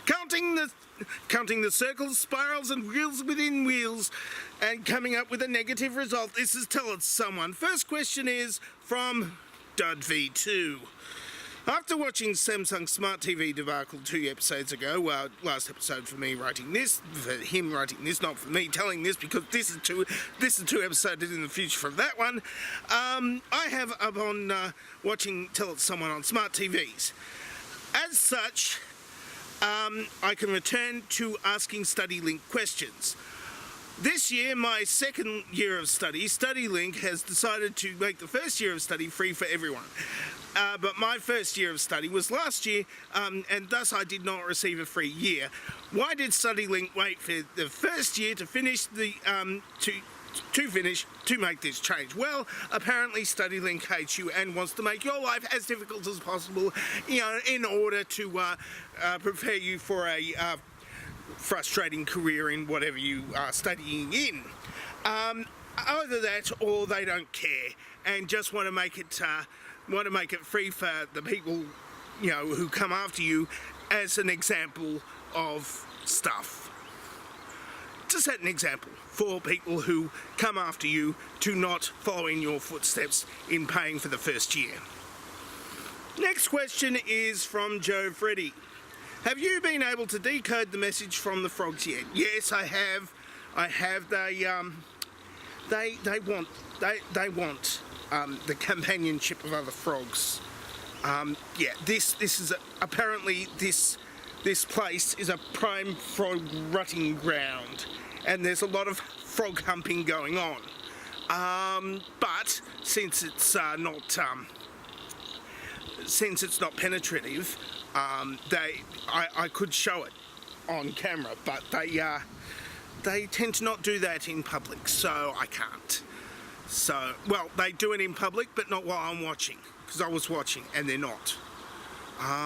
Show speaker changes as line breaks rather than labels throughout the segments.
counting the circles, spirals and wheels within wheels and coming up with a negative result. This is Tell It Someone. First question is from Dud-V2. After watching Samsung Smart TV debacle 2 episodes ago, last episode for me writing this, for him writing this, not for me telling this, because this is two episodes in the future from that one, I have up on watching Tell It Someone on smart TVs. As such, I can return to asking StudyLink questions. This year, my second year of study, StudyLink has decided to make the first year of study free for everyone. But my first year of study was last year, and thus I did not receive a free year. Why did StudyLink wait for the first year to finish to make this change? Well, apparently StudyLink hates you and wants to make your life as difficult as possible, in order to prepare you for a frustrating career in whatever you are studying in. Either that or they don't care and just want to make it free for the people who come after you as an example of stuff. To set an example for people who come after you to not follow in your footsteps in paying for the first year. Next question is from Joe Freddy. Have you been able to decode the message from the frogs yet? Yes, I have. They want the companionship of other frogs. This is apparently this place is a prime frog rutting ground, and there's a lot of frog humping going on. But since it's not penetrative, I could show it on camera, but they tend to not do that in public, so I can't. So, well, they do it in public, but not while I'm watching, because I was watching and they're not.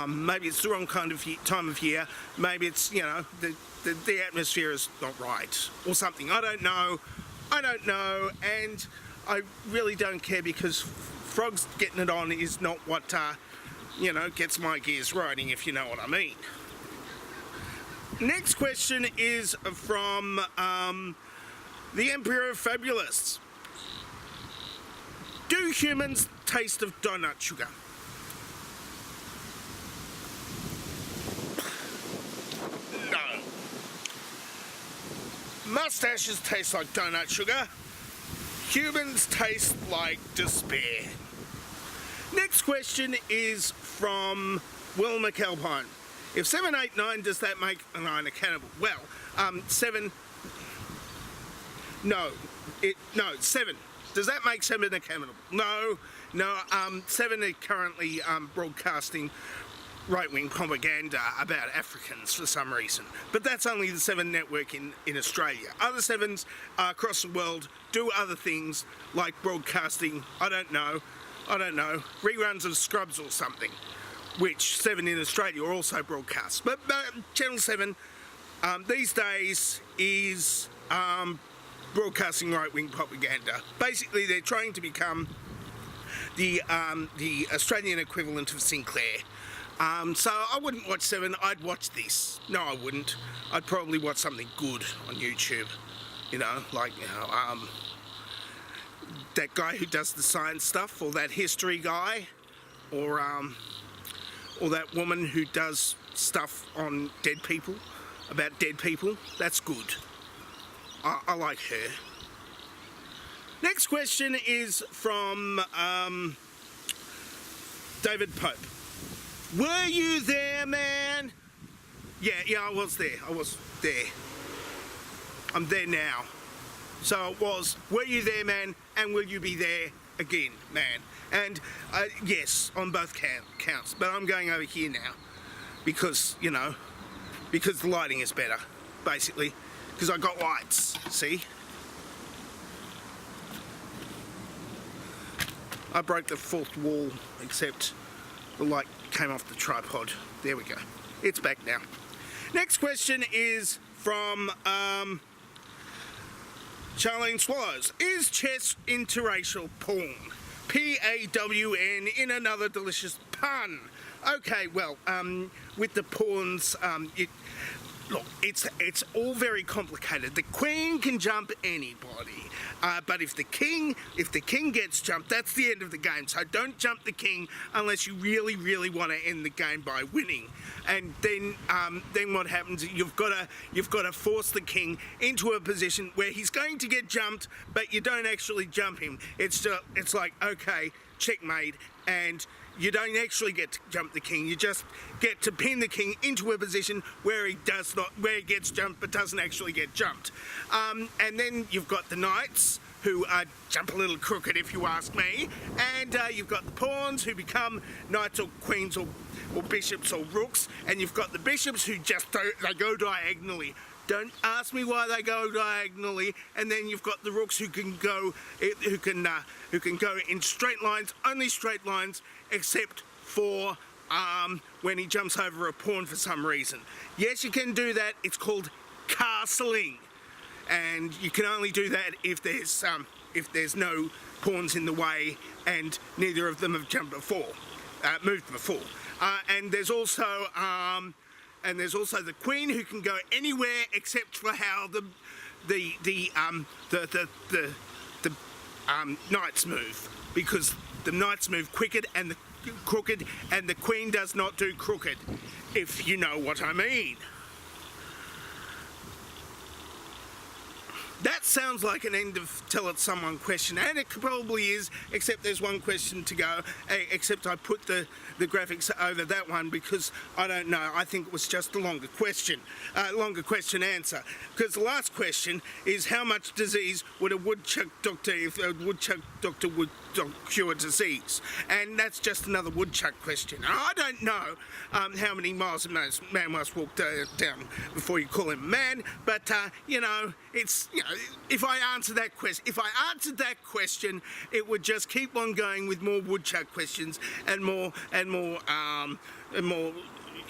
Maybe it's the wrong kind of time of year. Maybe it's the atmosphere is not right or something. I don't know, and I really don't care, because frogs getting it on is not what gets my gears riding, if you know what I mean. Next question is from the Emperor of Fabulists. Do humans taste of donut sugar? No. Mustaches taste like donut sugar. Humans taste like despair. Next question is from Will McAlpine. If 7, 8, 9, does that make 9 a cannibal? Well, 7. No, 7. Does that make 7 a cannibal? No. 7 are currently broadcasting right-wing propaganda about Africans for some reason. But that's only the 7 network in Australia. Other 7s across the world do other things, like broadcasting, I don't know, reruns of Scrubs or something, which 7 in Australia are also broadcast. But Channel 7 these days is broadcasting right-wing propaganda. Basically, they're trying to become the Australian equivalent of Sinclair. So I wouldn't watch 7, I'd watch this. No, I wouldn't. I'd probably watch something good on YouTube. That guy who does the science stuff, or that history guy, or that woman who does stuff on dead people, about dead people. That's good. I like her. Next question is from David Pope. Were you there, man? Yeah, I was there. I'm there now. So it was, were you there, man? And will you be there again, man? And yes, on both counts. But I'm going over here now because the lighting is better, basically. Because I got lights, see? I broke the fourth wall, except the light came off the tripod. There we go. It's back now. Next question is from Charlene Swallows. Is chess interracial porn? P-A-W-N in another delicious pun. Okay, well, with the pawns, look, it's all very complicated. The queen can jump anybody, but if the king gets jumped, that's the end of the game. So don't jump the king unless you really want to end the game by winning. And then what happens? You've got to force the king into a position where he's going to get jumped, but you don't actually jump him. It's like, okay, checkmate, and you don't actually get to jump the king. You just get to pin the king into a position where he gets jumped but doesn't actually get jumped. And then you've got the knights, who jump a little crooked if you ask me, and you've got the pawns, who become knights or queens or bishops or rooks, and you've got the bishops, who just they go diagonally. Don't ask me why they go diagonally. And then you've got the rooks, who can go in straight lines, only straight lines, except for when he jumps over a pawn for some reason. Yes, you can do that. It's called castling, and you can only do that if there's no pawns in the way and neither of them have moved before. And there's also the queen, who can go anywhere except for how the knights move, because the knights move crooked and the queen does not do crooked, if you know what I mean. That sounds like an end of Tell It Someone question, and it probably is, except there's one question to go, except I put the graphics over that one because I don't know, I think it was just a longer question answer, because the last question is, how much disease would a woodchuck doctor, if a woodchuck doctor would cure disease? And that's just another woodchuck question. I don't know how many miles a man must walk down before you call him a man, but if I answered that question, it would just keep on going with more woodchuck questions and more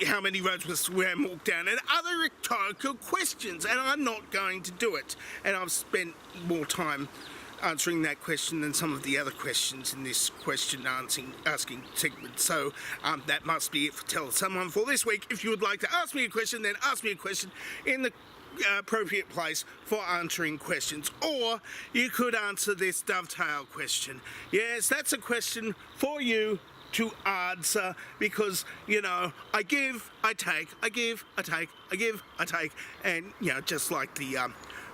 how many roads was Wham walked down, and other rhetorical questions, and I'm not going to do it. And I've spent more time answering that question than some of the other questions in this question asking segment. So that must be it for Tell Someone for this week. If you would like to ask me a question, then ask me a question in the appropriate place for answering questions, or you could answer this dovetail question. Yes, that's a question for you to answer, because I give, I take, I give, I take, I give, I take, and just like the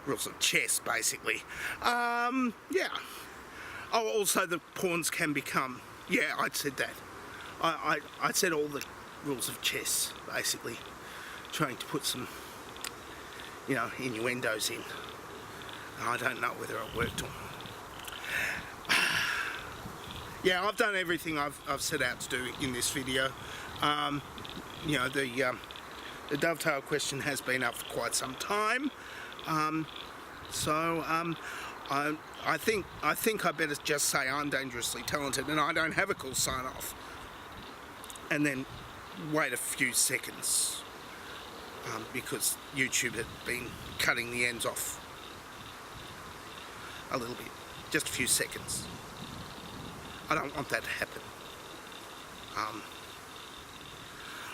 rules of chess, basically. Yeah. Oh, also the pawns can become. Yeah, I said that. I said all the rules of chess, basically, trying to put some innuendos in. I don't know whether it worked or not. Yeah, I've done everything I've set out to do in this video. The dovetail question has been up for quite some time. I think I better just say I'm dangerously talented and I don't have a cool sign off, and then wait a few seconds. Because YouTube had been cutting the ends off a little bit, just a few seconds. I don't want that to happen.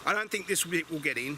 I don't think this bit will get in.